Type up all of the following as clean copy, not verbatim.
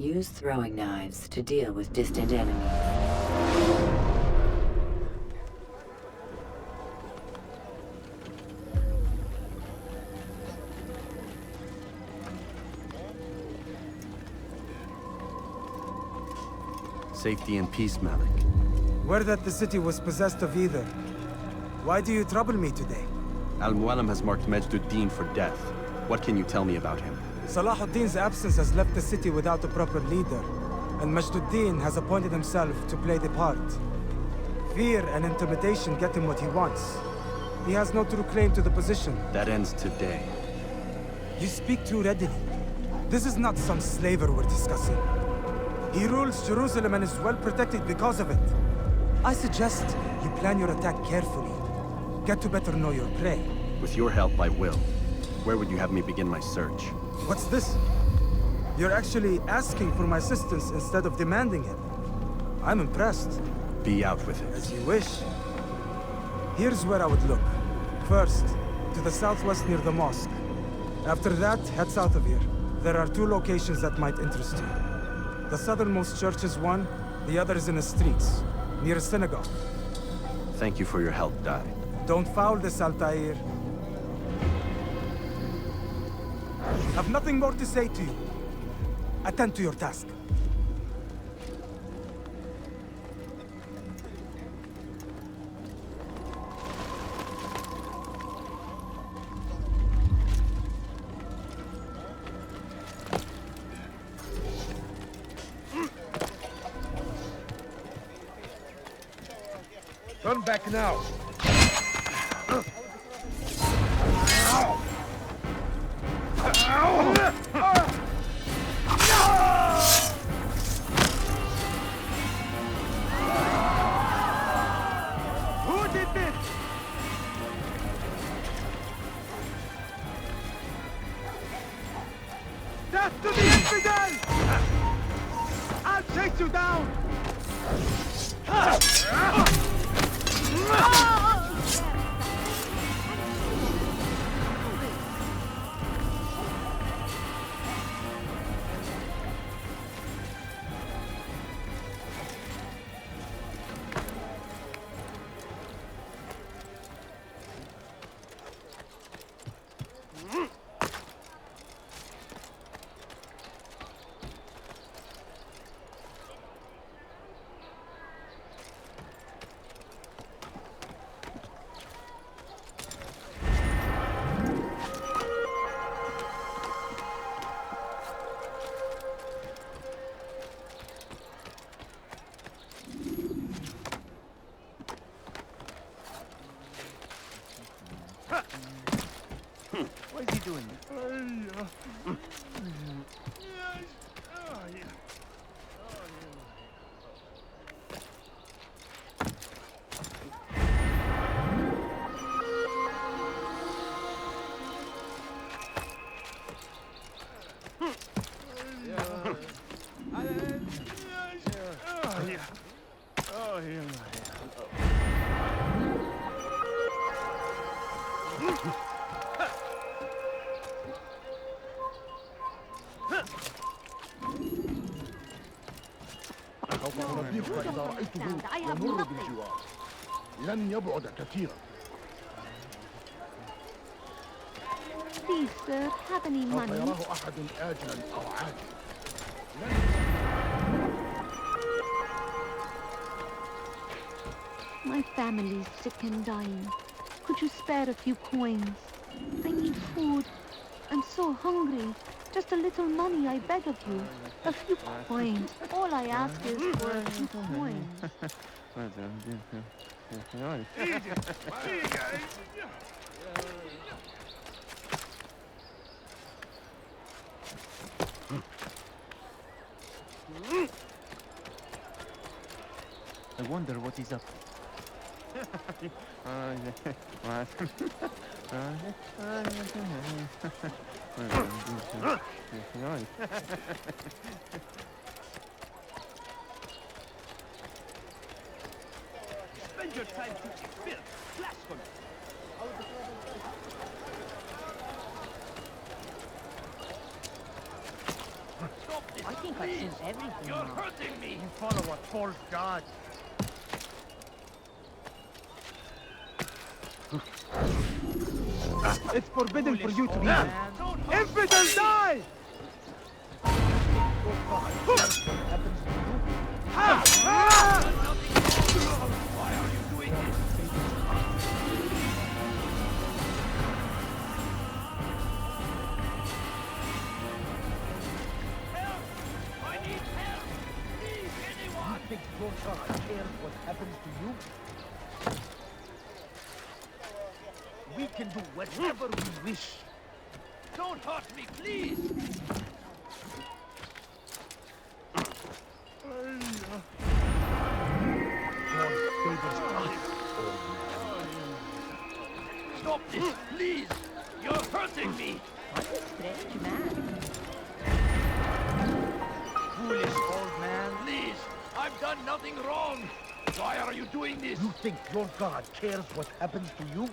Use throwing knives to deal with distant enemies. Safety and peace, Malik. Word that the city was possessed of either. Why do you trouble me today? Al-Mualim has marked Majd Addin for death. What can you tell me about him? Salah ad-Din's absence has left the city without a proper leader, and Majd Addin has appointed himself to play the part. Fear and intimidation get him what he wants. He has no true claim to the position. That ends today. You speak too readily. This is not some slaver we're discussing. He rules Jerusalem and is well protected because of it. I suggest you plan your attack carefully. Get to better know your prey. With your help, I will. Where would you have me begin my search? What's this? You're actually asking for my assistance instead of demanding it. I'm impressed. Be out with it. As you wish. Here's where I would look. First, to the southwest near the mosque. After that, head south of here. There are 2 locations that might interest you. The southernmost church is one, the other is in the streets, near a synagogue. Thank you for your help, Dai. Don't foul this, Altaïr. Have nothing more to say to you. Attend to your task. Turn back now. Who did this? Death to the infidel! I'll chase you down! What is he doing? إذا رأيته يمر بالجوار لن يبعد كثيرا. Please, sir, have any سوف money? يراه أحد آجلا أو عاجلا. My family's sick and dying. Could you spare a few coins? I need food. I'm so hungry. Just a little money, I beg of you. A few coins. All I ask is for a few coins. I wonder what he's up to. Spend your time teaching filth, blasphemy. Stop this. think I've seen everything You're now. hurting me! You follow a false god. It's forbidden for you to leave. Man. Infidel, die! Why are you doing this? Help! I need help! Please, anyone! You think your god cares what happens to you? We can do whatever we wish. Don't hurt me, please! God favors us. Stop this, please! You're hurting me! What a strange man. Foolish old man. Please! I've done nothing wrong! Why are you doing this? You think your god cares what happens to you?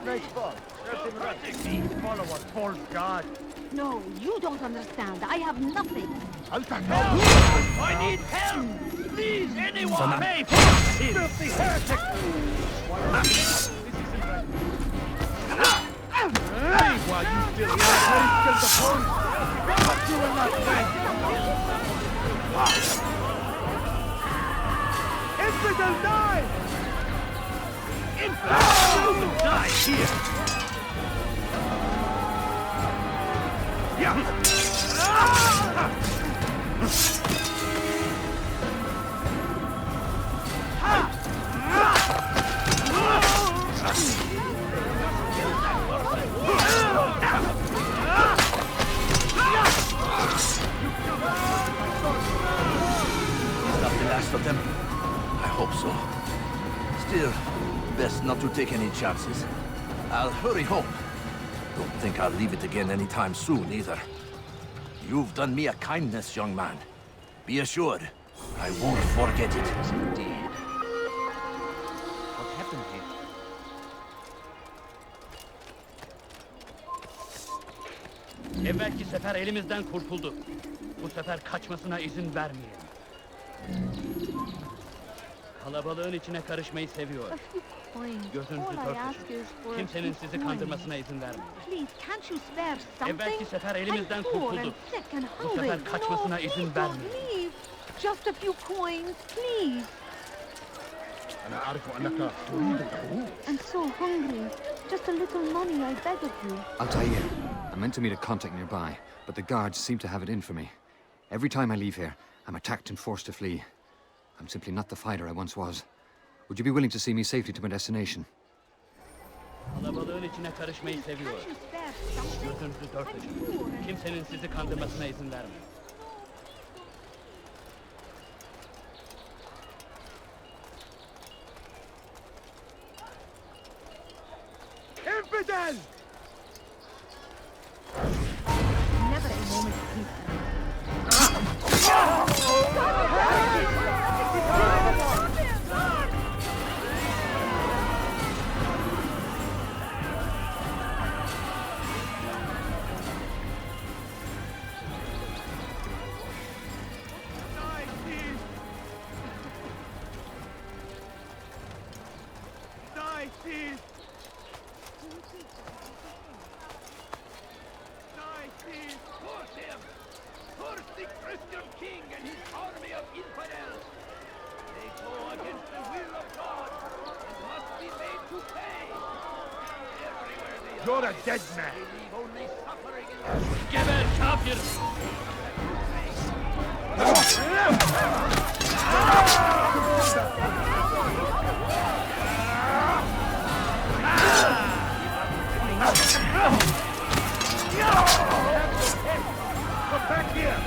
Nice fun. That's him right. Follow a false god. No, you don't understand. I have nothing. I need help! Please, anyone! Hey, filthy heretic! While you still here, the point. But you will not thank. Infidel, die! Infidel! Die here! Last of them? I hope so. Still, best not to take any chances. I'll hurry home. Don't think I'll leave it again anytime soon, either. You've done me a kindness, young man. Be assured, I won't forget it. Indeed. What happened here? Evvelki sefer elimizden kurtuldu. Bu sefer kaçmasına izin vermeyelim. Kalabalığın içine karışmayı seviyor. A few coins. Gözünüzü All I dört ask açın. is for a Kimsenin few sizi coins. kandırmasına izin vermeyin. Please, can't you spare Evvelki something? sefer I'm elimizden poor kurtuldu. and sick and Bu hungry. sefer kaçmasına No, izin please don't vermeyin. leave. Just a few coins, please. أنا أعرف أنك تريد الهروب. I'm so hungry. Just a little money, I beg of you. Altaïr. I meant to meet a contact nearby, but the guards seem to have it in for me. Every time I leave here, I'm attacked and forced to flee. I'm simply not the fighter I once was. Would you be willing to see me safely to my destination? Kalabalığın içine karışmayı seviyor. Can't you spare something? Gözünüzü dört I'm açın. poor and Kimsenin sizi kandırmasına izin vermeyin. Infidel! Never a moment of peace. Die, please! Force him! Force the Christian king and his army of infidels! They go against the will of God and must be made to pay! Everywhere they You're are, a dead man. they leave only suffering in their... Geber kafir! Come back here.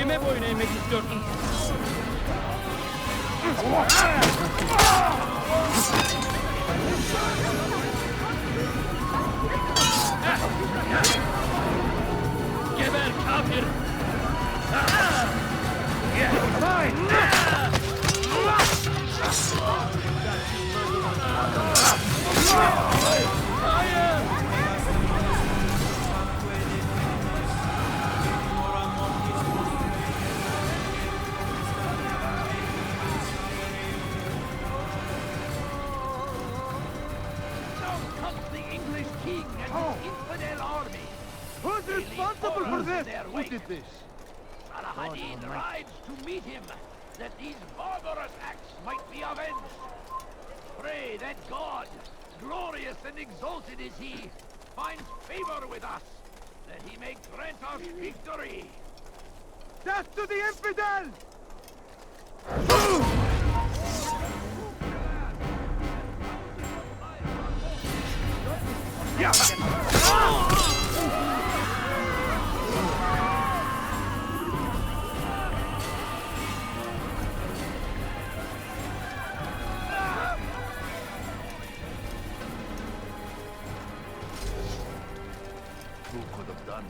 Kime boyun eğmek istiyorsun? Geber kafir! Who's responsible for this? Who did this? Salah Addin rides to meet him, that these barbarous acts might be avenged. Pray that God, glorious and exalted is he, finds favor with us, that he may grant us victory. Death to the infidel!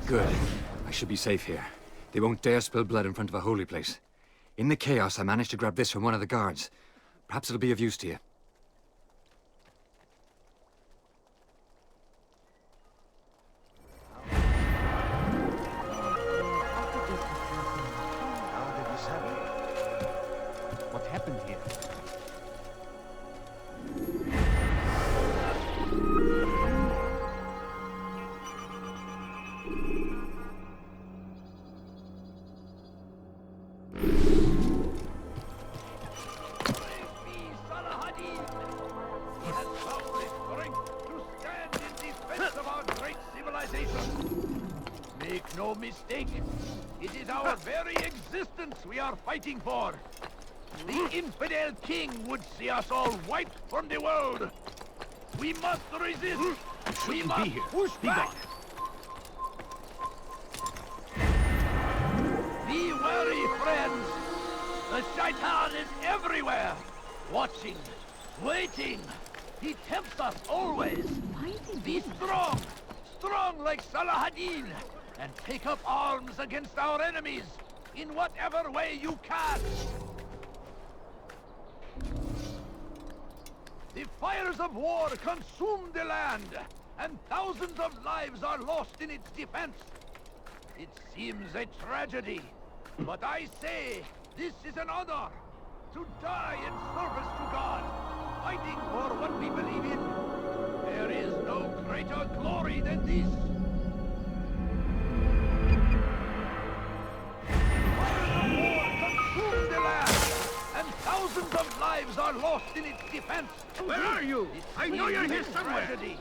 Good. I should be safe here. They won't dare spill blood in front of a holy place. In the chaos, I managed to grab this from one of the guards. Perhaps it'll be of use to you. What happened here? Make no mistake, it is our very existence we are fighting for. The infidel king would see us all wiped from the world. We must resist. We must push back. Be wary, friends. The shaitan is everywhere, watching, waiting. He tempts us always. Be strong, strong like Salah Addin, and take up arms against our enemies in whatever way you can. The fires of war consume the land, and thousands of lives are lost in its defense. It seems a tragedy, but I say this is an honor, to die in service to God, fighting for what we believe in. There is no greater glory than this. Consume the land, and thousands of lives are lost in its defense. Where are you? I know you're here somewhere. Tragedy,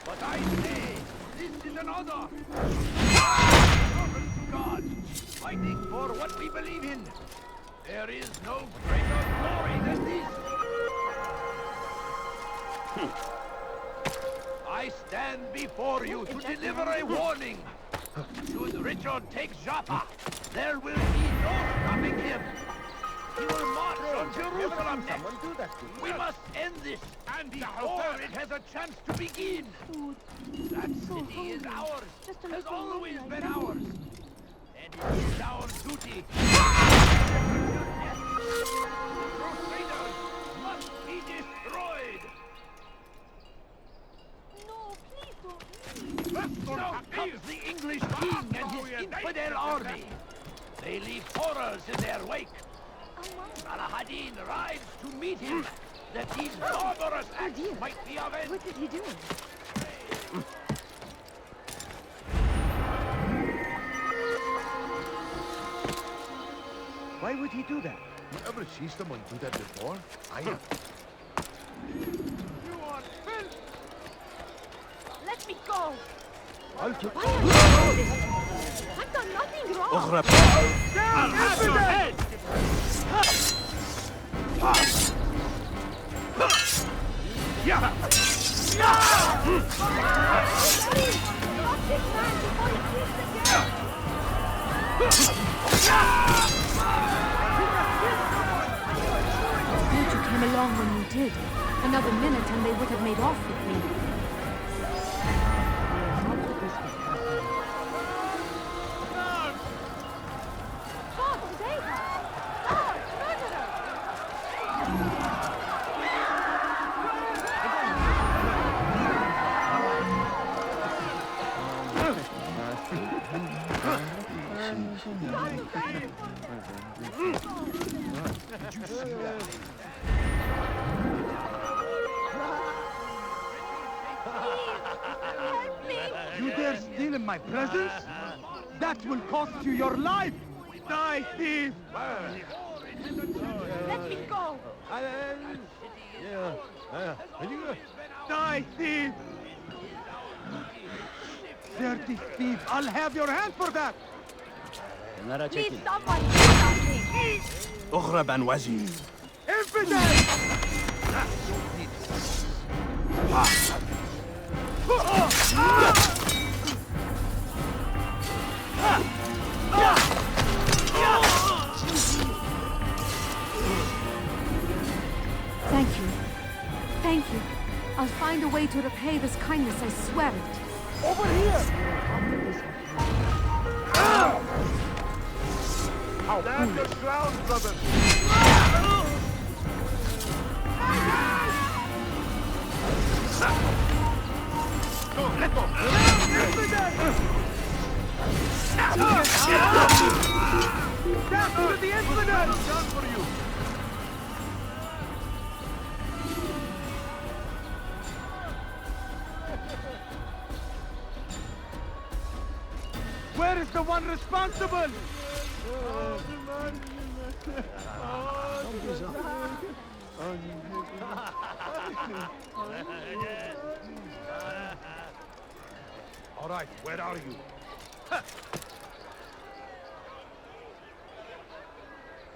but I say this is an honor. Servant to God, fighting for what we believe in. There is no greater glory than this. I stand before you to deliver a warning. Should Richard take Jaffa, there will be no stopping him. He will march on Jerusalem next. We must end this, and before it has a chance to begin. That city is ours, has always been ours. And it is our duty. Crusaders must be destroyed. Now comes the English king and his infidel army. They leave horrors in their wake. Salah Addin rides to meet him, that these barbarous acts might be avenged. What did he do? Why would he do that? You ever see someone do that before? I have. You are filth! Let me go! I'll take Why are you doing this? I've done nothing wrong! I'll have your head! Stop this man before he kills the girl! did. Another minute and they would have made off with me. You dare steal in my presence? That will cost you your life! Die, thief! Let me go! Die, thief! Dirty thief! I'll have your hand for that! Please, someone do something! اغرب عن وجهي. Infidel! Thank you. Thank you. I'll find a way to repay this kindness, I swear it. Over here! Stand your ground, brother! Go, let go! Death to the infidel! Done for you! Where is the one responsible? All right, where are you?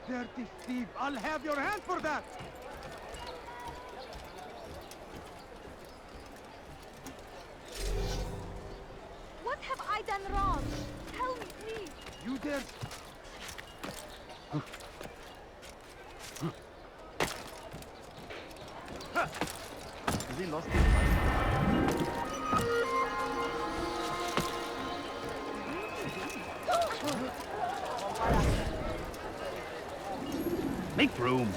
Dirty thief, I'll have your hand for that! What have I done wrong? Tell me, please! You dare... Has he lost his mind? Make room.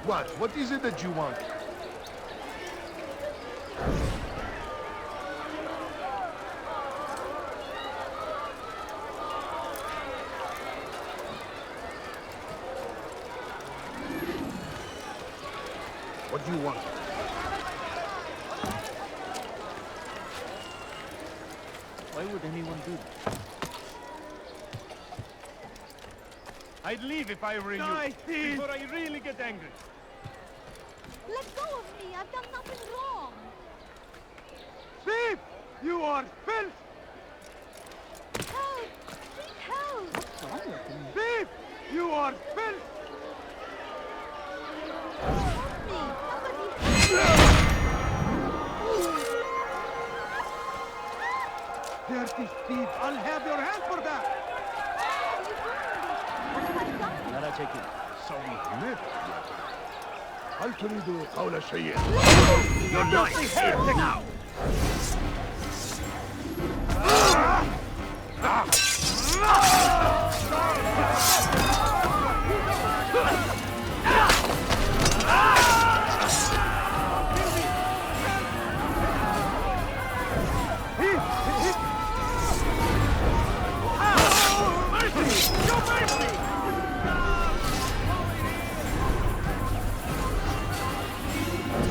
What? What is it that you want? What do you want? Why would anyone do that? I'd leave if I were you. Die, thief! Before I really get angry. Let go of me! I've done nothing wrong! Thief! You are filth! Help! Please help! Thief! You are filth! Help me! Somebody help! Dirty thief! I'll have your hand for that! What have I done? Nara, check it. صوت هل تريد قول شيء؟ You're not here now!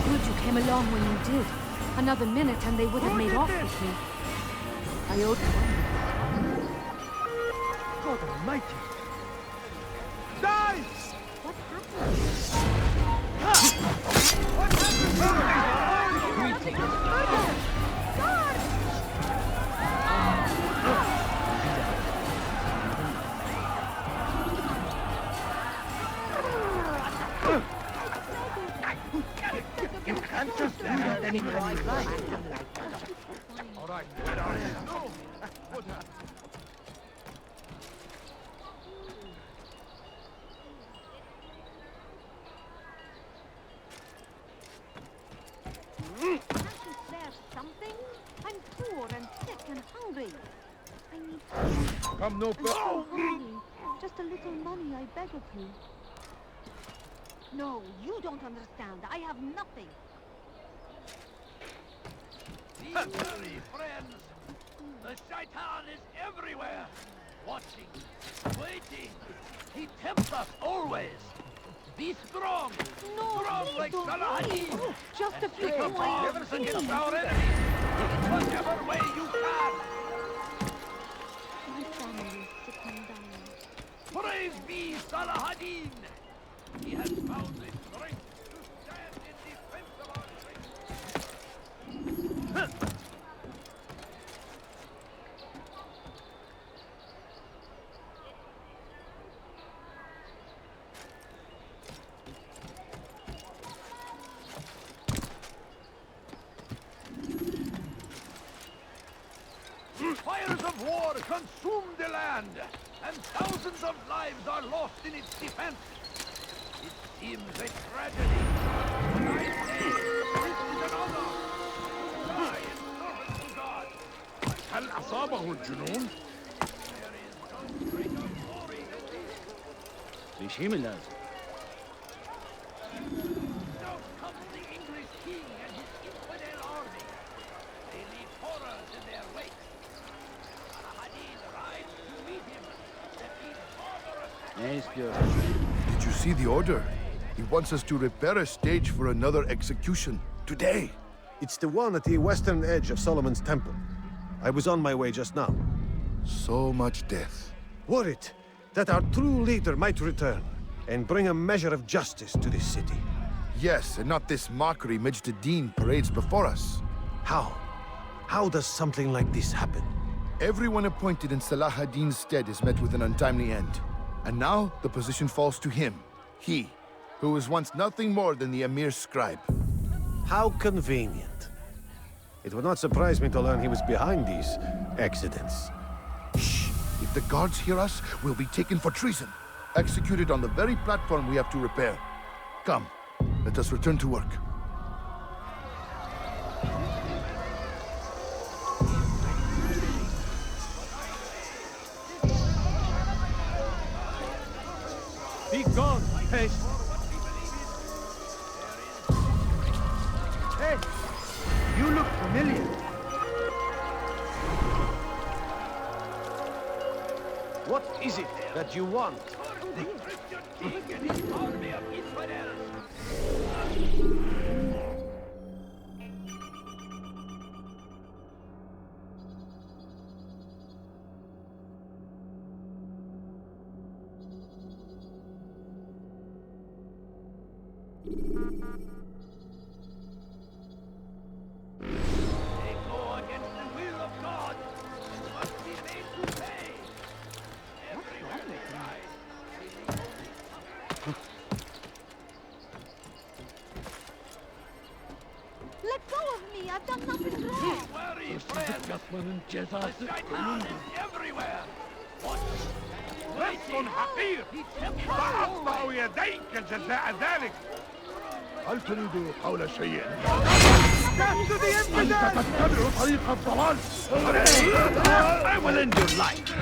Good you came along when you did. Another minute and they would have made off with me. I owed God Almighty! Die! What happened? What happened? God! You can't just do that anytime you like. All right, where are you? No! What happened? I need food. Come no I'm so hungry. Just a little money, I beg of you. No, you don't understand. I have nothing. Be wary, friends. The Shaitan is everywhere. Watching, waiting. He tempts us always. Be strong. No, Strong please like don't Salah leave. ad-Din. Just a few Take a coins, bombs against please. our enemies. In whatever way you can. My family is sick and dying. Praise be Salah ad-Din. He has found the strength to stand in defense of our faith. Fires of war consume the land, and thousands of lives are lost in its defense. It seems a tragedy, but I say this is an honor. Die in service to God. هل أصابه الجنون؟ There is no greater glory than this. لشيم اللازم. Now comes the English king and his infidel army. They leave horrors in their wake. Salah ad-Din rides to meet him, that he barbarous Ne istiyorsun? Did you see the order? He wants us to repair a stage for another execution. Today. It's the one at the western edge of Solomon's Temple. I was on my way just now. So much death. Worried that our true leader might return and bring a measure of justice to this city. Yes, and not this mockery Majd Addin parades before us. How? How does something like this happen? Everyone appointed in Salah ad-Din's stead is met with an untimely end. And now the position falls to him. He, who was once nothing more than the Emir's scribe. How convenient. It would not surprise me to learn he was behind these accidents. Shh! If the guards hear us, we'll be taken for treason. Executed on the very platform we have to repair. Come, let us return to work. Be gone, pest! Hey! You look familiar. What is it that you want? the Christian king and his army of infidels. They go against the will of God and must be made to pay. Everywhere they rise, they leave only Let go of me! I've done nothing wrong! Be wary, friends! The Shaitan is everywhere! Watch! نفس حقير فأقطع يديك جزاء ذلك. هل تريد قول شيء؟ أنت تتبع طريق الضلال. I will end your life.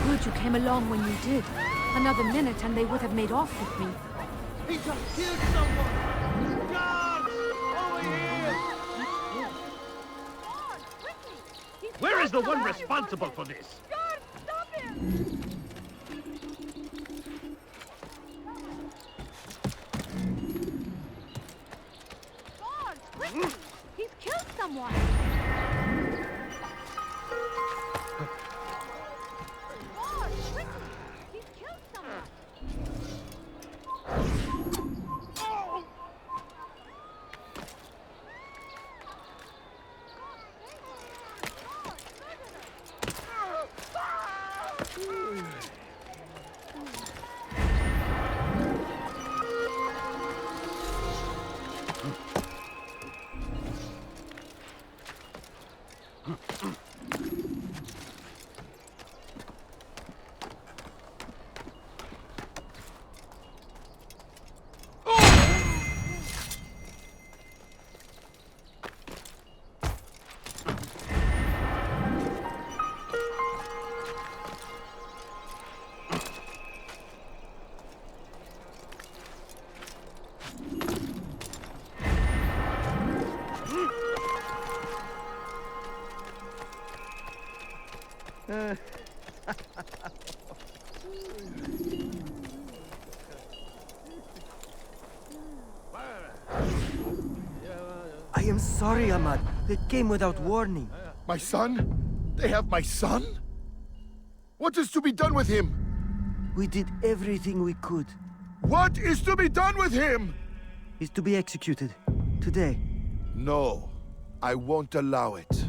Good you came along when you did. Another minute and they would have made off with me. He just killed someone! Guards! Over here! Where is the one responsible for this? Guard, stop him! Guard, quickly! He's killed someone! Guard, quickly! He's killed someone! I am sorry, Ahmad. They came without warning. My son? They have my son? What is to be done with him? We did everything we could. What is to be done with him? He's to be executed. Today. No. I won't allow it.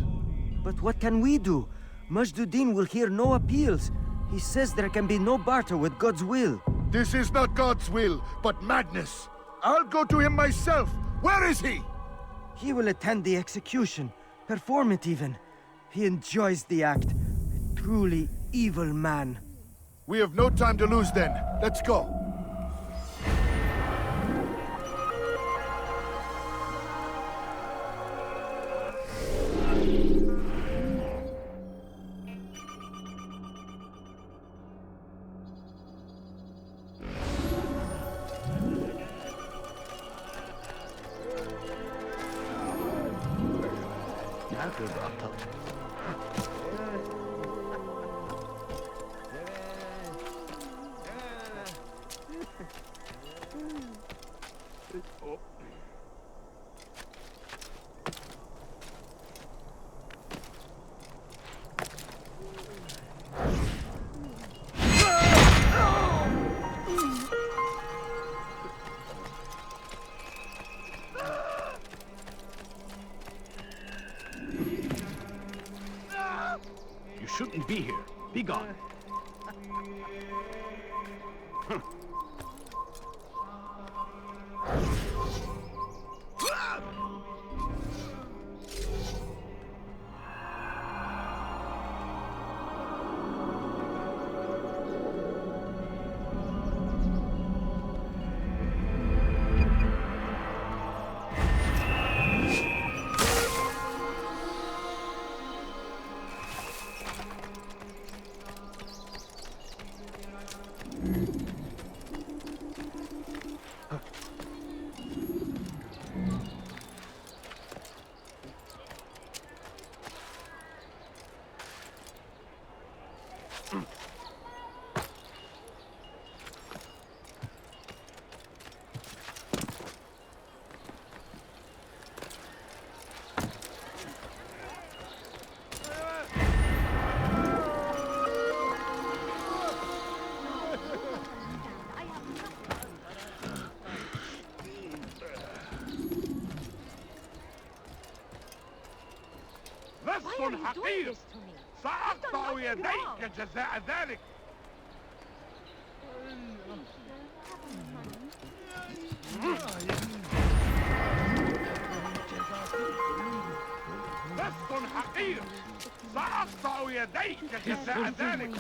But what can we do? Majd Addin will hear no appeals. He says there can be no barter with God's will. This is not God's will, but madness. I'll go to him myself. Where is he? He will attend the execution. Perform it even. He enjoys the act. A truly evil man. We have no time to lose then. Let's go. You shouldn't be here. Be gone. حقير سأقطع يديك جزاء ذلك. لص حقير سأقطع يديك جزاء ذلك.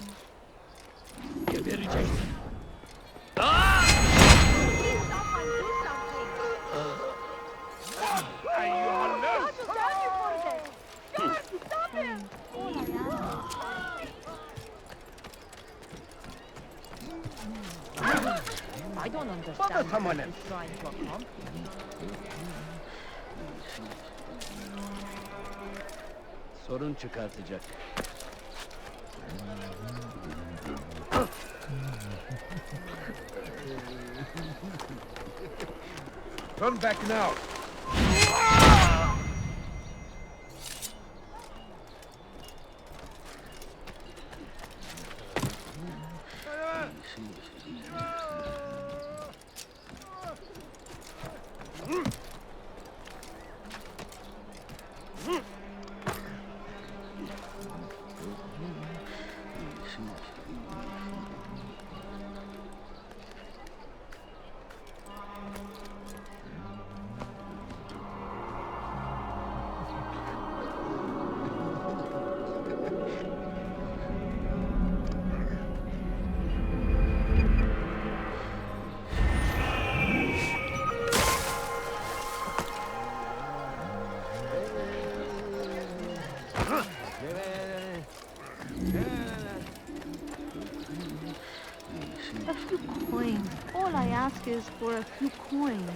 أيها اللص. Stop him! I don't understand what he's trying to accomplish. Sorun çıkartacak. Turn back now. A few coins. All I ask is for a few coins.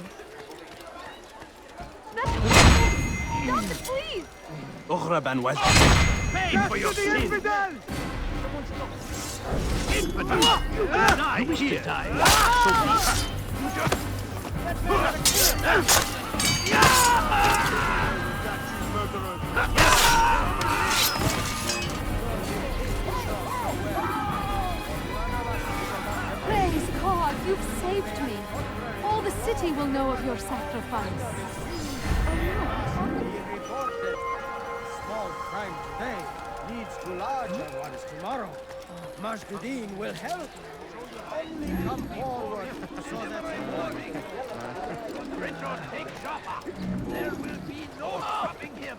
Stop it, please! اغرب عن وجهك. Pay for your sins. Praise God, you've saved me. All the city will know of your sacrifice. Small crime today leads to larger ones tomorrow. Majd Addin will help. Only come forward so that Richard, take Jaffa. There will be no stopping him.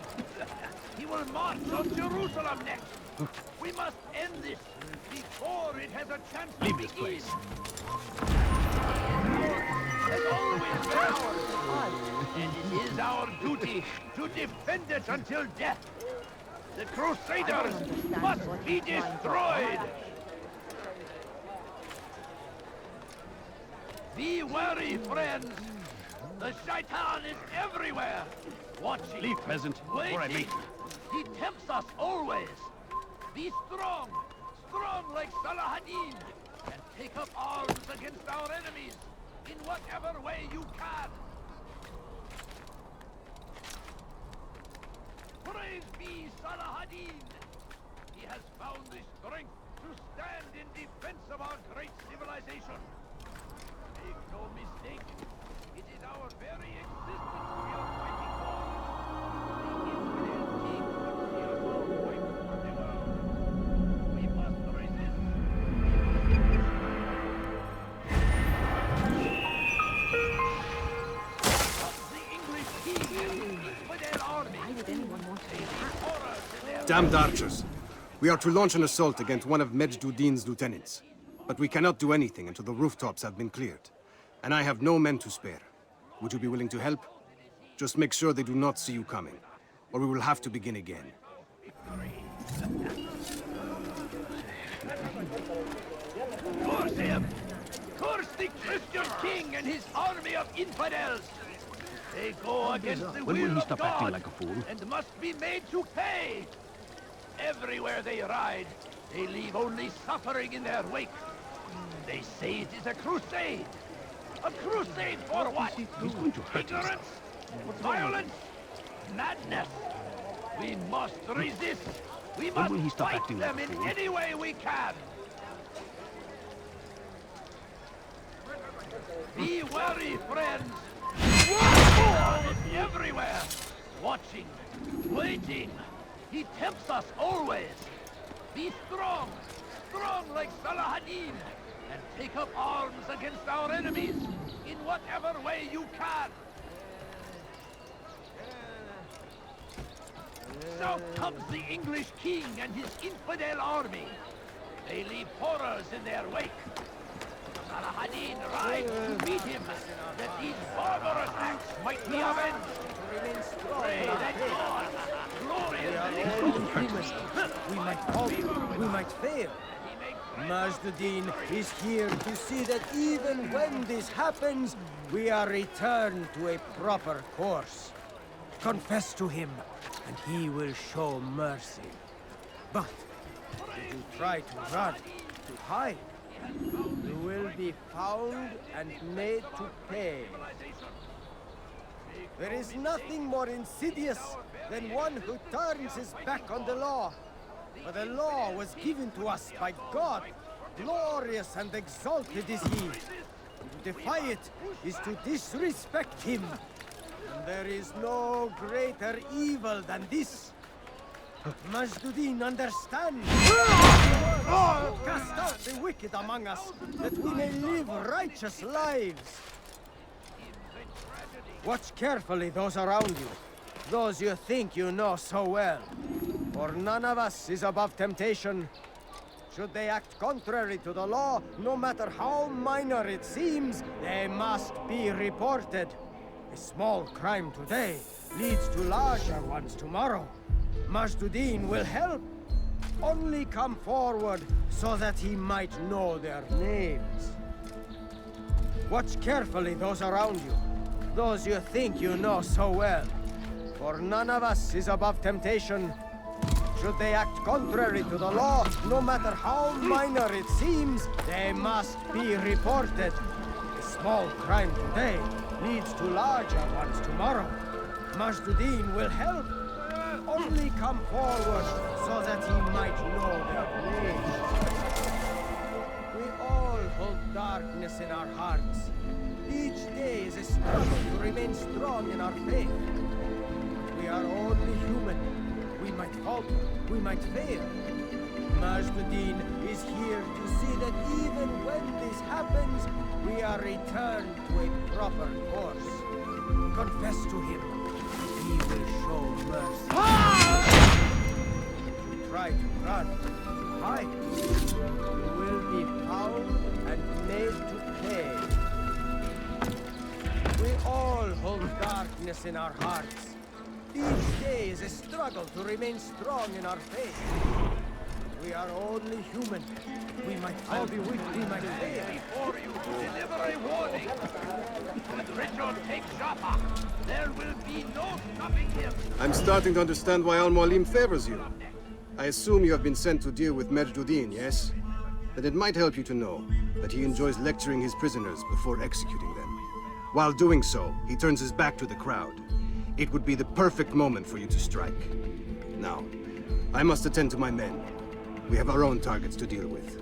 He will march on Jerusalem next. We must end this before it has a chance to begin. Leave this place. Has always been ours, and it is our duty to defend it until death. The Crusaders must be destroyed. Be wary, friends. The Shaitan is everywhere. Watching. Leave, peasant, before I make you. He tempts us always. Be strong. Strong like Saladin. And take up arms against our enemies in whatever way you can. Praise be Saladin. He has found the strength to stand in defense of our great civilization. Make no mistake, it is our very existence we are fighting for. The infidel king would see us all wiped from the world. We must resist. The English king and his infidel army. Why would anyone want to do that? Damned archers. We are to launch an assault against one of Majd Addin's lieutenants. But we cannot do anything until the rooftops have been cleared. And I have no men to spare. Would you be willing to help? Just make sure they do not see you coming, or we will have to begin again. Curse him! Curse the Christian king and his army of infidels! They go against the will of God like a fool? and must be made to pay! Everywhere they ride, they leave only suffering in their wake. They say it is a crusade. A crusade for what? He's going to hurt Ignorance? Violence? Madness? We must resist. We must fight them in any way we can. Be wary, friends. God is everywhere. Watching. Waiting. He tempts us always. Be strong. Strong like Saladin. And take up arms against our enemies in whatever way you can. South comes the English king and his infidel army. They leave horrors in their wake. Saladin rides to meet him, that these barbarous acts might be avenged. Pray that God, glorious we might falter, we might fail. Majd Addin is here to see that even when this happens, we are returned to a proper course. Confess to him, and he will show mercy. But if you try to run, to hide, you will be found and made to pay. There is nothing more insidious than one who turns his back on the law. For the law was given to us by God. Glorious and exalted is he. To defy it is to disrespect him. And there is no greater evil than this. Majd Addin understands. Cast out the wicked among us, that we may live righteous lives. Watch carefully those around you, those you think you know so well. For none of us is above temptation. Should they act contrary to the law, no matter how minor it seems, they must be reported. A small crime today leads to larger ones tomorrow. Majd Addin will help. Only come forward so that he might know their names. Watch carefully those around you, those you think you know so well. For none of us is above temptation. Should they act contrary to the law, no matter how minor it seems, they must be reported. A small crime today leads to larger ones tomorrow. Majd Addin will help. Only come forward so that he might know their names. We all hold darkness in our hearts. Each day is a struggle to remain strong in our faith. We are only human. We might falter, we might fail. Majd Addin is here to see that even when this happens, we are returned to a proper course. Confess to him. He will show mercy. Try to run, to hide. You will be found and made to pay. We all hold darkness in our hearts. Each day is a struggle to remain strong in our faith. We are only human. We might all be weak, we might fail. Before you to deliver a warning. When Richard takes Jaffa, there will be no stopping him. I'm starting to understand why Mualim favors you. I assume you have been sent to deal with Majd Addin, yes? Then it might help you to know that he enjoys lecturing his prisoners before executing them. While doing so, he turns his back to the crowd. It would be the perfect moment for you to strike. Now, I must attend to my men. We have our own targets to deal with.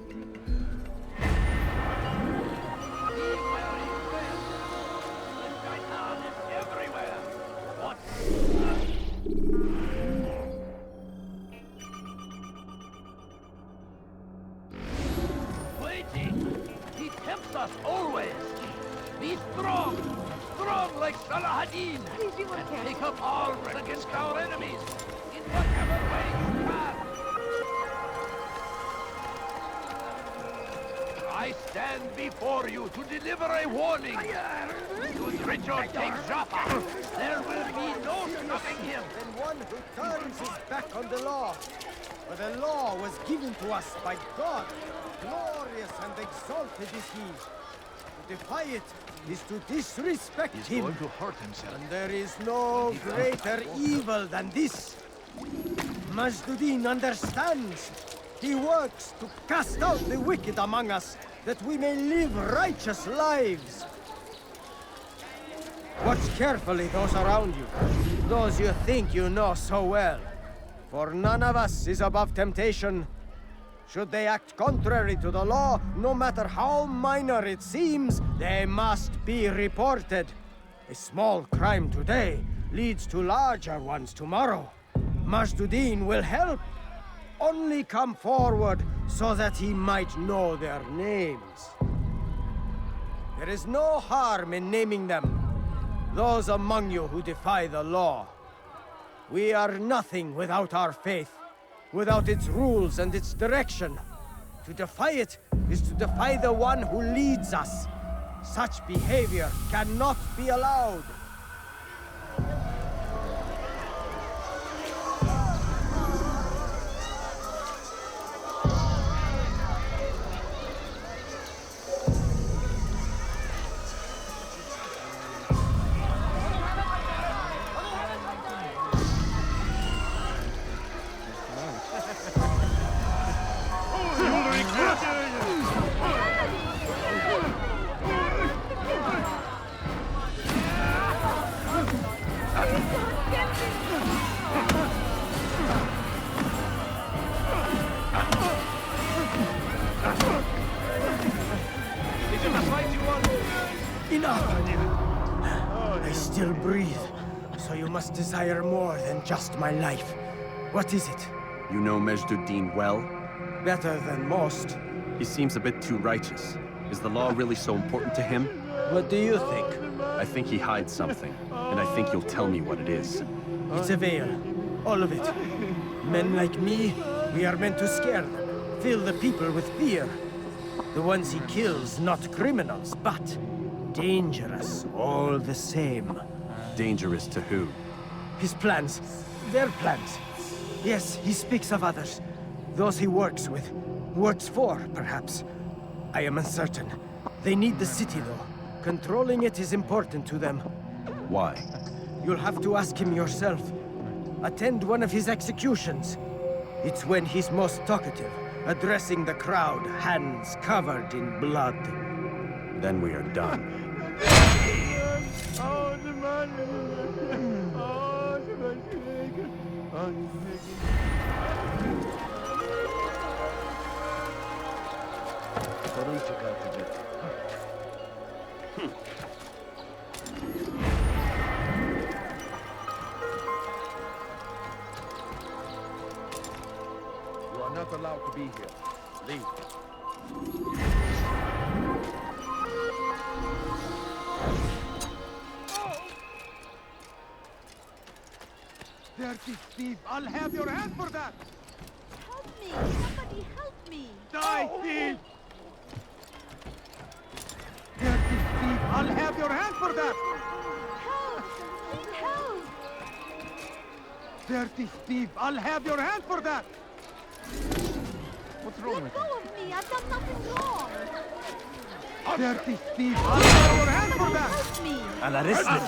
Waiting! He tempts us always! Be strong! Strong like Salah ad-Din! And take up arms against our enemies! In whatever way you can! I stand before you to deliver a warning! Should Richard take Jaffa, there will be no stopping him! And one who turns his back on the law. For the law was given to us by God. Glorious and exalted is he. To defy it is to disrespect him. He's going to hurt himself. And there is no greater evil than this. Majd Addin understands. He works to cast out the wicked among us, that we may live righteous lives. Watch carefully those around you, those you think you know so well. For none of us is above temptation. Should they act contrary to the law, no matter how minor it seems, they must be reported. A small crime today leads to larger ones tomorrow. Majd Addin will help. Only come forward so that he might know their names. There is no harm in naming them. Those among you who defy the law. We are nothing without our faith, without its rules and its direction. To defy it is to defy the one who leads us. Such behavior cannot be allowed. I still breathe, so you must desire more than just my life. What is it? You know Majd Addin well? Better than most. He seems a bit too righteous. Is the law really so important to him? What do you think? I think he hides something, and I think you'll tell me what it is. It's a veil. All of it. Men like me, we are meant to scare them, fill the people with fear. The ones he kills, not criminals, but dangerous all the same. Dangerous to who? His plans. Their plans. Yes, he speaks of others. Those he works with. Works for, perhaps. I am uncertain. They need the city, though. Controlling it is important to them. Why? You'll have to ask him yourself. Attend one of his executions. It's when he's most talkative, addressing the crowd, hands covered in blood. Then we are done. You are not allowed to be here. Leave. Dirty thief! I'll have your hand for that! Help me! Somebody help me! Die, thief! Dirty thief! I'll have your hand for that! Help! Please help! Dirty thief! I'll have your hand for that! What's wrong Let with go of me! I've done nothing wrong! Dirty thief! I'll have your hand for that! Help me! على رسلك.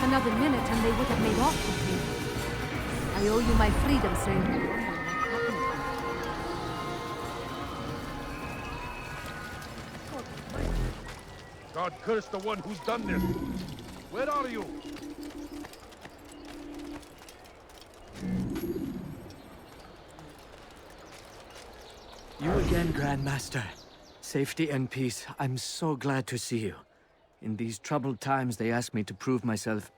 Another minute and they would have made off with me. I owe you my freedom, sir. God curse the one who's done this. Where are you? You again, Grandmaster. Safety and peace. I'm so glad to see you. In these troubled times, they ask me to prove myself.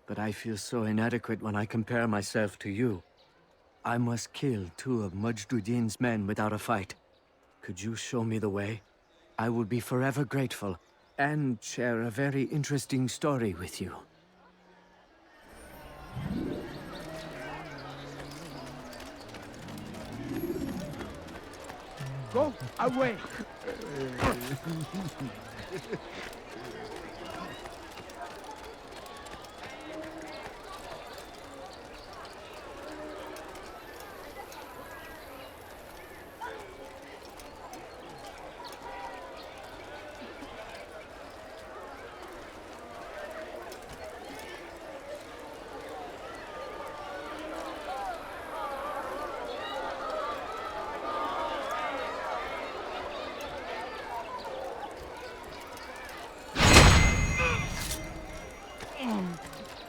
But I feel so inadequate when I compare myself to you. I must kill 2 of Majd Addin's men without a fight. Could you show me the way? I will be forever grateful, and share a very interesting story with you. Go away!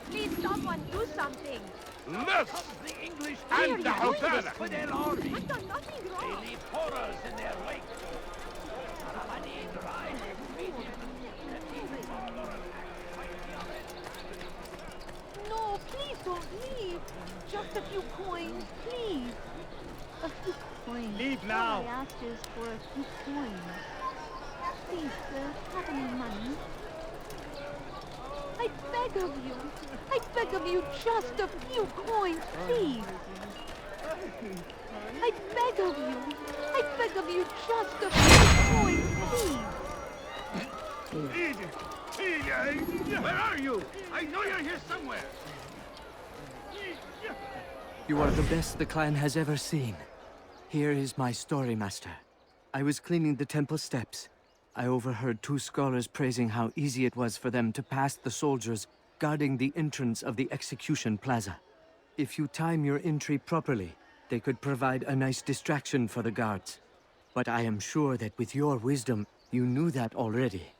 Please, someone do something! Look! The English and the Hausa for their army. I've done nothing wrong! They leave horrors in their wake. No, please don't leave! Just a few coins, please! A few coins. Leave now. All I asked is for a few coins. Please, sir, have any money? I beg of you! I beg of you, just a few coins, please! I beg of you! I beg of you, just a few coins, please! Where are you? I know you're here somewhere. You are the best the clan has ever seen. Here is my story, Master. I was cleaning the temple steps. I overheard 2 scholars praising how easy it was for them to pass the soldiers guarding the entrance of the execution plaza. If you time your entry properly, they could provide a nice distraction for the guards. But I am sure that with your wisdom, you knew that already.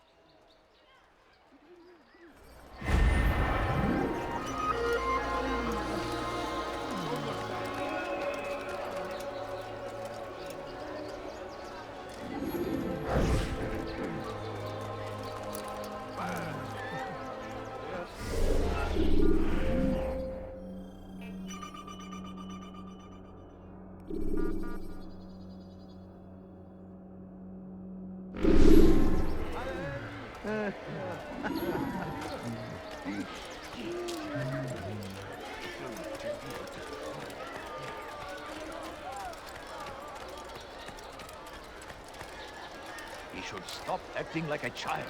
stop acting like a child?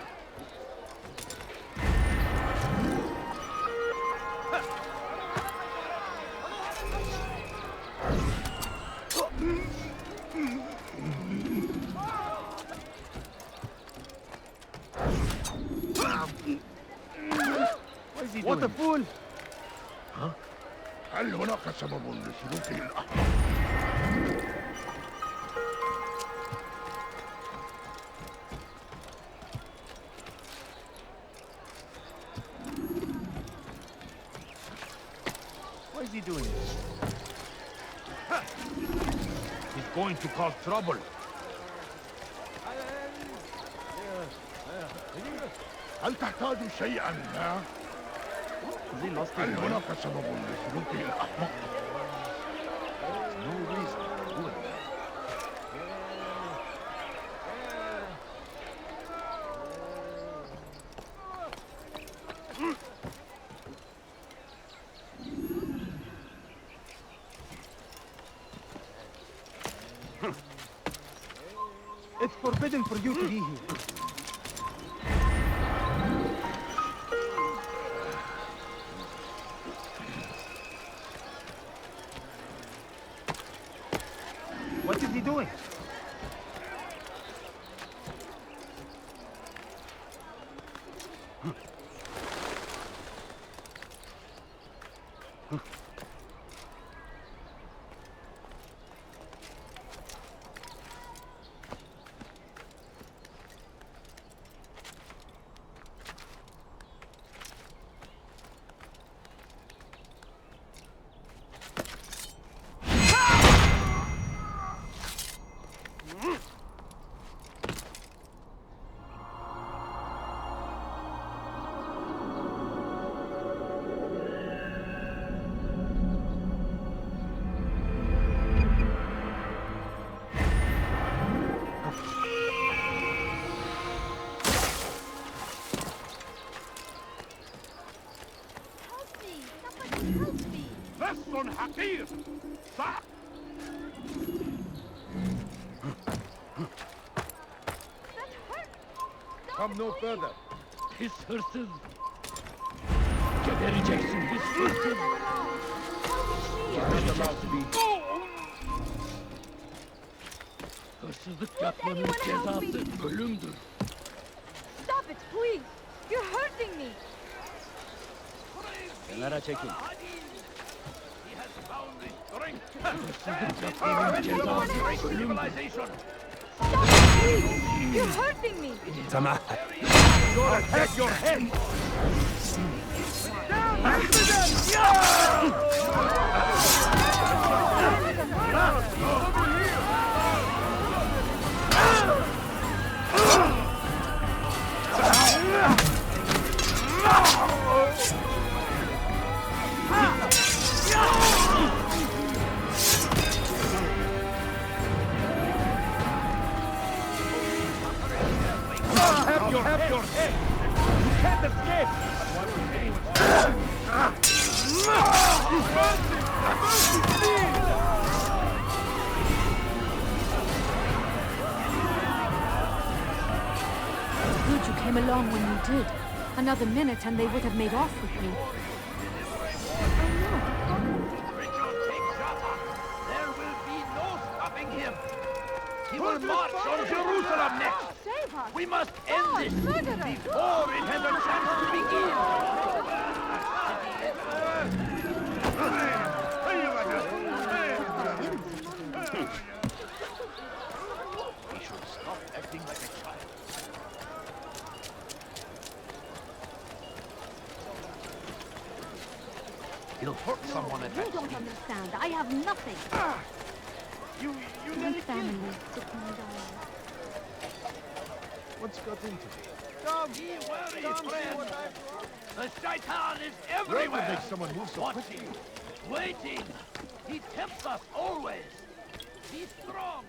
What a fool! Huh? هل هناك سبب لسلوكه الأحمق؟ Why is he doing this? He's going to cause trouble. هل تحتاج شيئا ما؟ هل هناك سبب لسلوكه الأحمق؟ No reason for doing that. It's forbidden for you to be here. What is he doing? حقير صح Come no further. His horses. Gebereceksin his horses. You're not allowed to be. Hırsızlık yapmanın cezası ölümdür. Stop it, please! You're hurting me! Kenara çekil. Hırsızlık yapmanın cezası ölümdür. Stop it, please! You're hurting me! Tamam. Take your head! Have your head! You can't escape! Good you came along when you did. Another minute and they would have made off with me. There will be no stopping him! He will march on Jerusalem next! Save us! We must end this before it has a chance to begin! He should stop acting like a child. He'll hurt someone at You don't understand. I have nothing. My family is sick and dying. What's got into me? Be wary, friend! The Shaitan is everywhere! What would make someone move so Watching, waiting! He tempts us always! Be strong!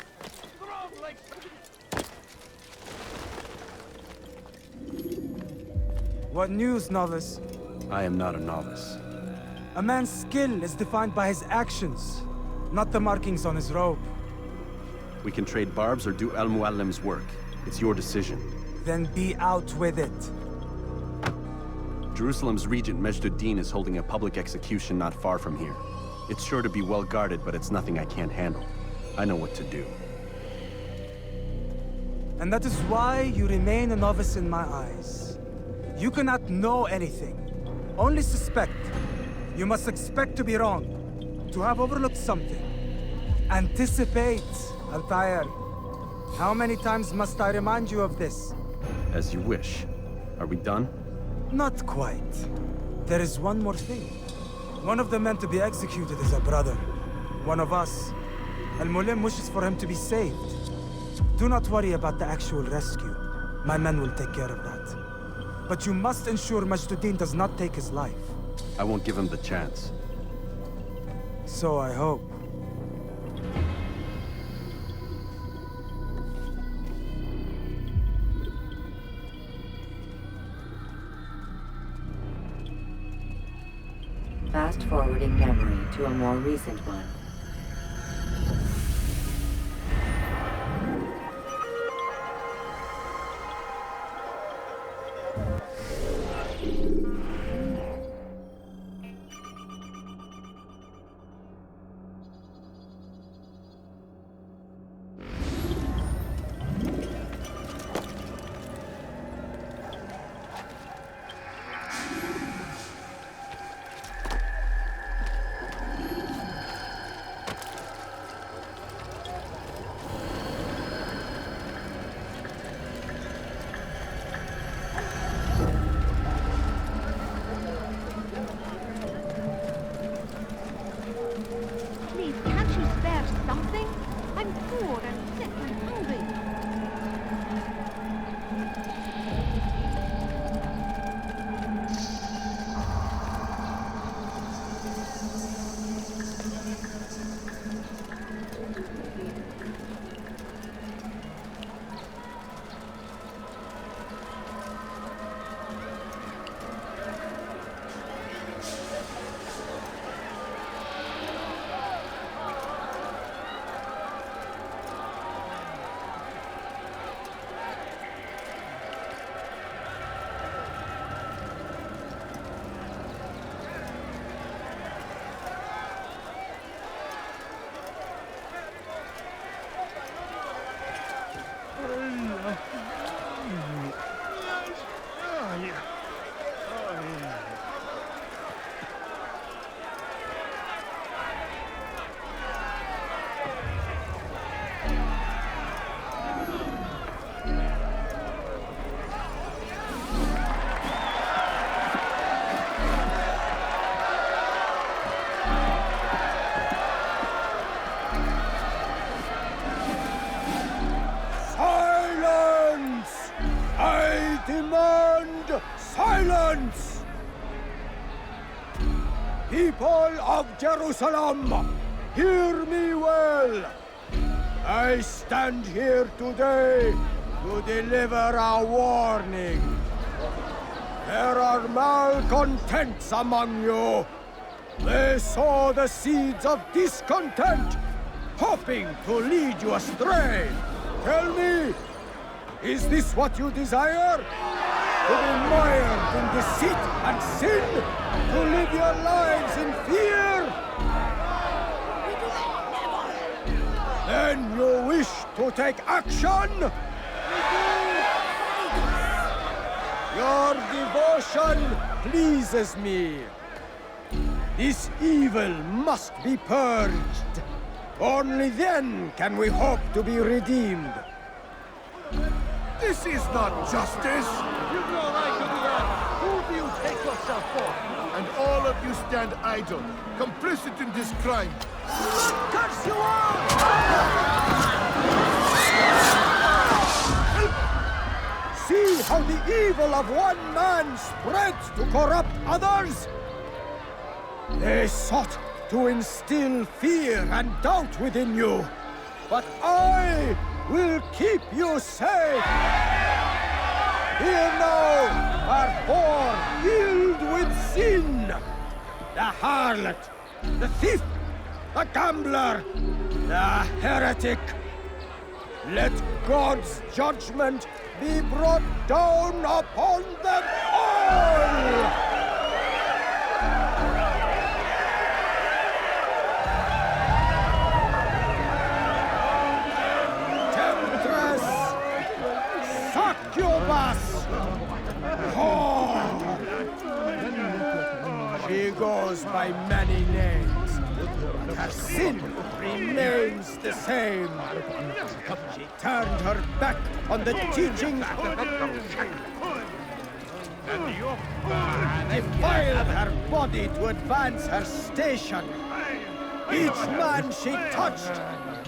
Strong like... What news, novice? I am not a novice. A man's skill is defined by his actions, not the markings on his robe. We can trade barbs or do Al-Mualim's work. It's your decision. Then be out with it. Jerusalem's regent Majd Addin is holding a public execution not far from here. It's sure to be well guarded, but it's nothing I can't handle. I know what to do. And that is why you remain a novice in my eyes. You cannot know anything, only suspect. You must expect to be wrong, to have overlooked something. Anticipate, Altaïr. How many times must I remind you of this? As you wish. Are we done? Not quite. There is one more thing. One of the men to be executed is a brother. One of us. Mualim wishes for him to be saved. Do not worry about the actual rescue. My men will take care of that. But you must ensure Majd Addin does not take his life. I won't give him the chance. So I hope. Fast-forwarding memory to a more recent one. Silence! People of Jerusalem, hear me well. I stand here today to deliver a warning. There are malcontents among you. They sow the seeds of discontent, hoping to lead you astray. Tell me, is this what you desire? To be mired in deceit and sin? To live your lives in fear? Then you wish to take action? Your devotion pleases me. This evil must be purged. Only then can we hope to be redeemed. This is not justice! You've no right to do that! Who do you take yourself for? And all of you stand idle, complicit in this crime. Curse you all! See how the evil of one man spreads to corrupt others? They sought to instill fear and doubt within you, but I will keep you safe. Here now are four filled with sin. The harlot, the thief, the gambler, the heretic. Let God's judgment be brought down upon them all! Temptress! Succubus! Whore! She goes by many names, but her sin remains the same. She turned her back on the teachings, defiled her body to advance her station. Each man she touched,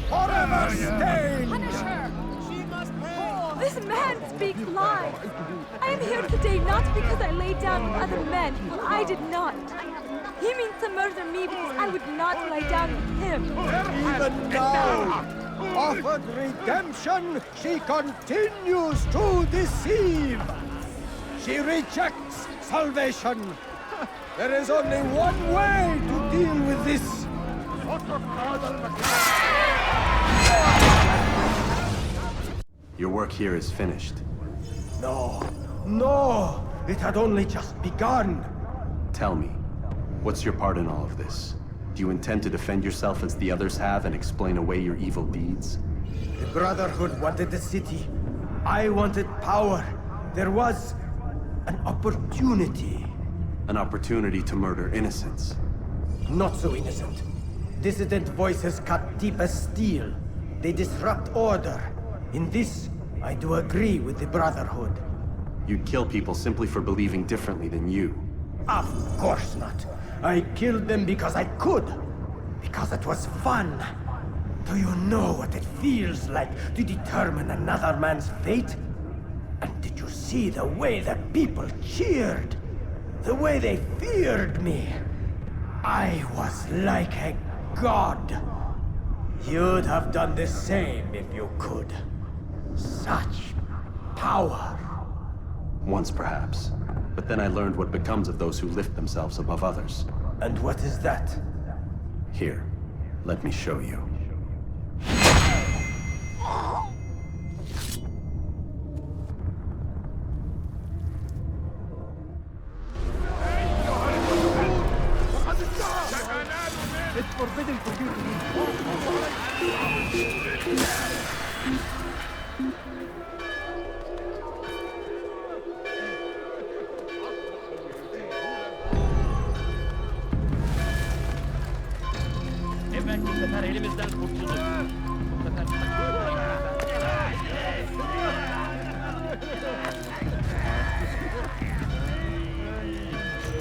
forever stained. Punish her! This man speaks lies. I am here today not because I laid down with other men. I did not. He means to murder me because I would not lie down with him. Even now, offered redemption, she continues to deceive. She rejects salvation. There is only one way to deal with this. Your work here is finished. No, no! It had only just begun. Tell me, what's your part in all of this? Do you intend to defend yourself as the others have and explain away your evil deeds? The Brotherhood wanted the city. I wanted power. There was an opportunity. An opportunity to murder innocents. Not so innocent. Dissident voices cut deep as steel. They disrupt order. In this, I do agree with the Brotherhood. You'd kill people simply for believing differently than you. Of course not. I killed them because I could. Because it was fun. Do you know what it feels like to determine another man's fate? And did you see the way the people cheered? The way they feared me? I was like a god. You'd have done the same if you could. Such power. Once, perhaps. But then I learned what becomes of those who lift themselves above others. And what is that? Here, let me show you. It's forbidden for you to leave. Evet, bu sefer elimizden kurtulduk. Bu sefer...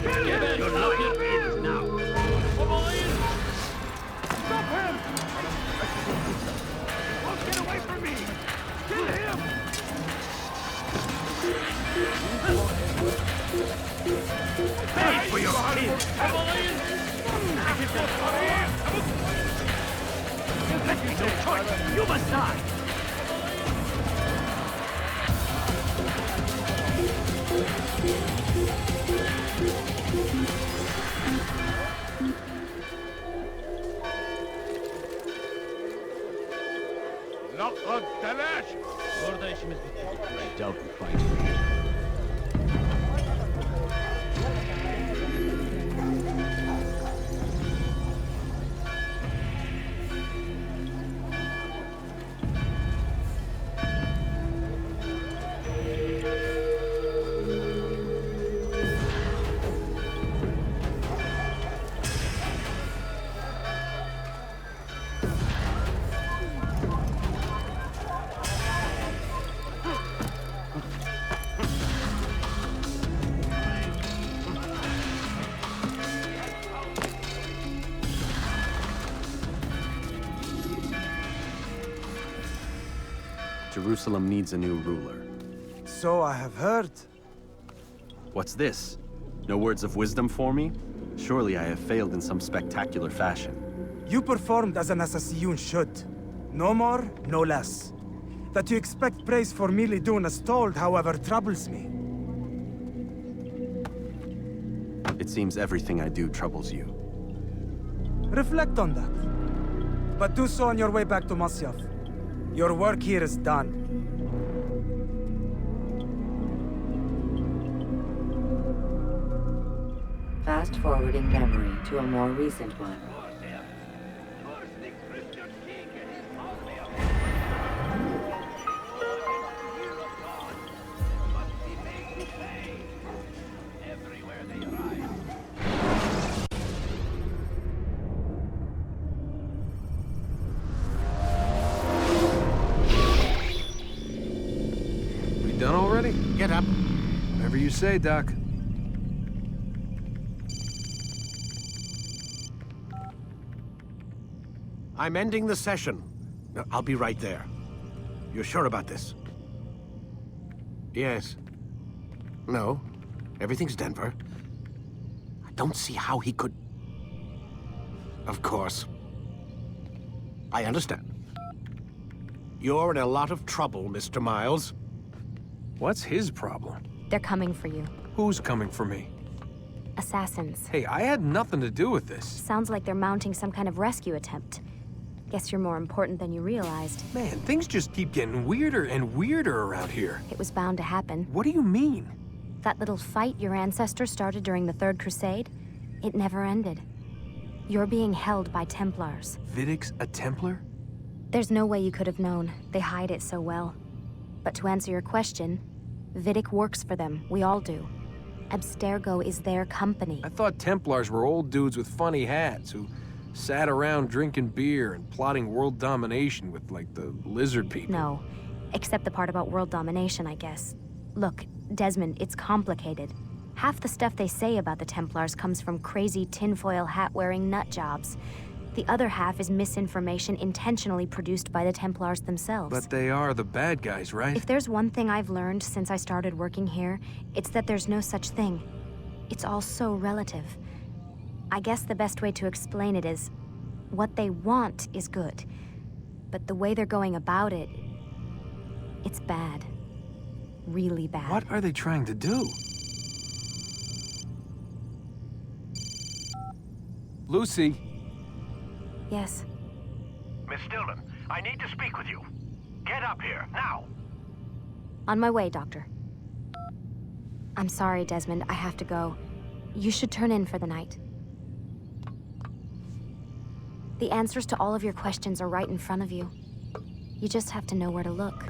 Geber, you're not your business now. Stop him! Don't get away from me! Kill him! Pay for your skin! You left me no choice! You must die! لقد تلاش! Orada işimiz bitti. I doubt we find him. Jerusalem needs a new ruler. So I have heard. What's this? No words of wisdom for me? Surely I have failed in some spectacular fashion. You performed as an assassin should. No more, no less. That you expect praise for merely doing as told, however, troubles me. It seems everything I do troubles you. Reflect on that. But do so on your way back to Masyaf. Your work here is done. Fast-forwarding memory to a more recent one. We done already? Get up. Whatever you say, Doc. I'm ending the session. I'll be right there. You're sure about this? Yes. No. Everything's Denver. I don't see how he could... Of course. I understand. You're in a lot of trouble, Mr. Miles. What's his problem? They're coming for you. Who's coming for me? Assassins. Hey, I had nothing to do with this. Sounds like they're mounting some kind of rescue attempt. Guess you're more important than you realized. Man, things just keep getting weirder and weirder around here. It was bound to happen. What do you mean? That little fight your ancestor started during the Third Crusade, it never ended. You're being held by Templars. Vidic's a Templar? There's no way you could have known. They hide it so well. But to answer your question, Vidic works for them. We all do. Abstergo is their company. I thought Templars were old dudes with funny hats who sat around drinking beer and plotting world domination with, like, the lizard people. No, except the part about world domination, I guess. Look, Desmond, it's complicated. Half the stuff they say about the Templars comes from crazy tinfoil hat-wearing nut jobs. The other half is misinformation intentionally produced by the Templars themselves. But they are the bad guys, right? If there's one thing I've learned since I started working here, it's that there's no such thing. It's all so relative. I guess the best way to explain it is, what they want is good. But the way they're going about it, it's bad. Really bad. What are they trying to do? Lucy? Yes. Miss Stillman, I need to speak with you. Get up here, now! On my way, Doctor. I'm sorry, Desmond. I have to go. You should turn in for the night. The answers to all of your questions are right in front of you. You just have to know where to look.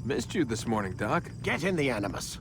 Missed you this morning, Doc. Get in the Animus.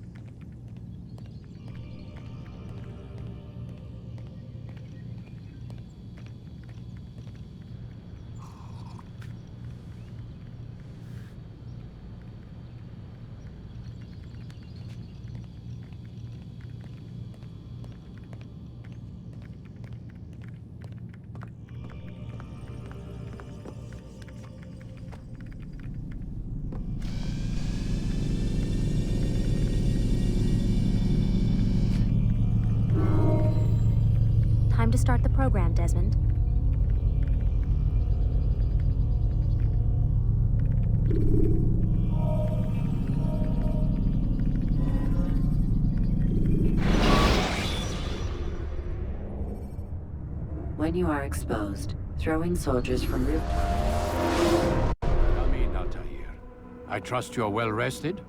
Time to start the program, Desmond. When you are exposed, throw in soldiers from rooftops. Come in, Altaïr. I trust you are well rested?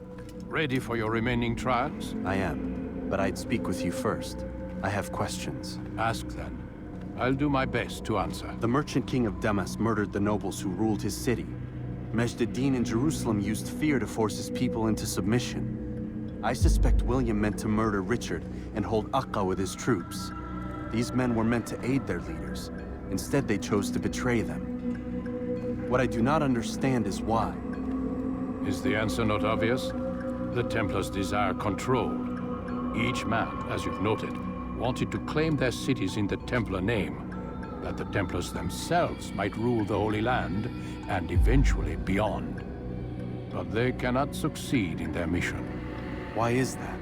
Ready for your remaining trials? I am, but I'd speak with you first. I have questions. Ask then. I'll do my best to answer. The merchant king of Damas murdered the nobles who ruled his city. Majd Addin in Jerusalem used fear to force his people into submission. I suspect William meant to murder Richard and hold Aqqa with his troops. These men were meant to aid their leaders. Instead, they chose to betray them. What I do not understand is why. Is the answer not obvious? The Templars desire control. Each man, as you've noted, wanted to claim their cities in the Templar name, that the Templars themselves might rule the Holy Land, and eventually beyond. But they cannot succeed in their mission. Why is that?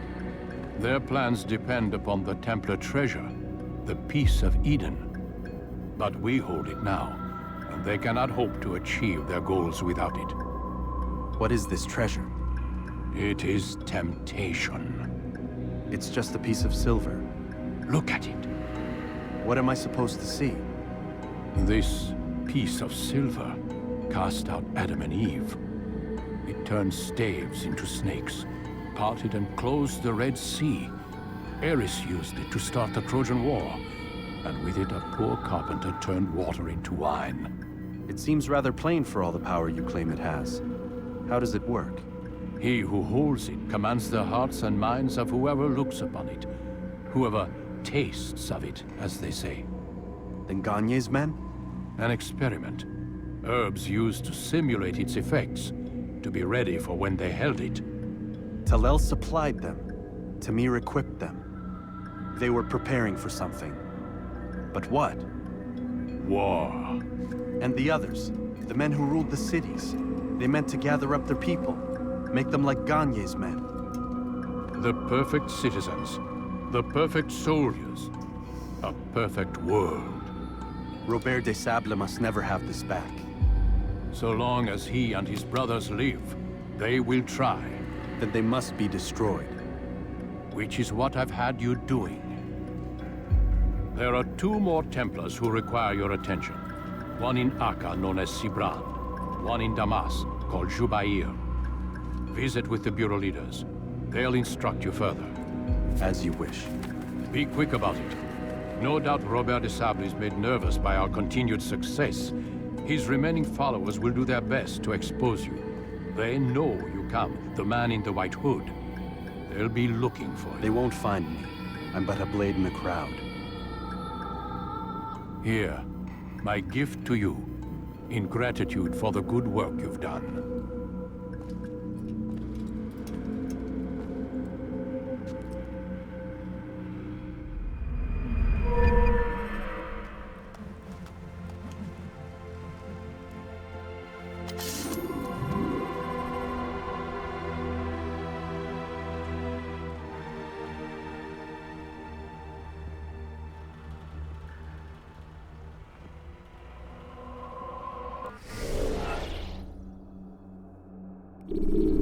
Their plans depend upon the Templar treasure, the Peace of Eden. But we hold it now, and they cannot hope to achieve their goals without it. What is this treasure? It is temptation. It's just a piece of silver. Look at it. What am I supposed to see? This piece of silver cast out Adam and Eve. It turned staves into snakes, parted and closed the Red Sea. Ares used it to start the Trojan War, and with it a poor carpenter turned water into wine. It seems rather plain for all the power you claim it has. How does it work? He who holds it commands the hearts and minds of whoever looks upon it, whoever tastes of it, as they say. Then Gagne's men? An experiment. Herbs used to simulate its effects, to be ready for when they held it. Talel supplied them. Tamir equipped them. They were preparing for something. But what? War. And the others, the men who ruled the cities, they meant to gather up their people, make them like Gagne's men. The perfect citizens, the perfect soldiers, a perfect world. Robert des Sables must never have this back. So long as he and his brothers live, they will try. Then they must be destroyed. Which is what I've had you doing. There are 2 more Templars who require your attention. One in Akka, known as Sibran. One in Damas, called Jubair. Visit with the Bureau leaders. They'll instruct you further. As you wish. Be quick about it. No doubt Robert de Sable is made nervous by our continued success. His remaining followers will do their best to expose you. They know you come, the man in the white hood. They'll be looking for you. They won't find me. I'm but a blade in the crowd. Here, my gift to you, in gratitude for the good work you've done. You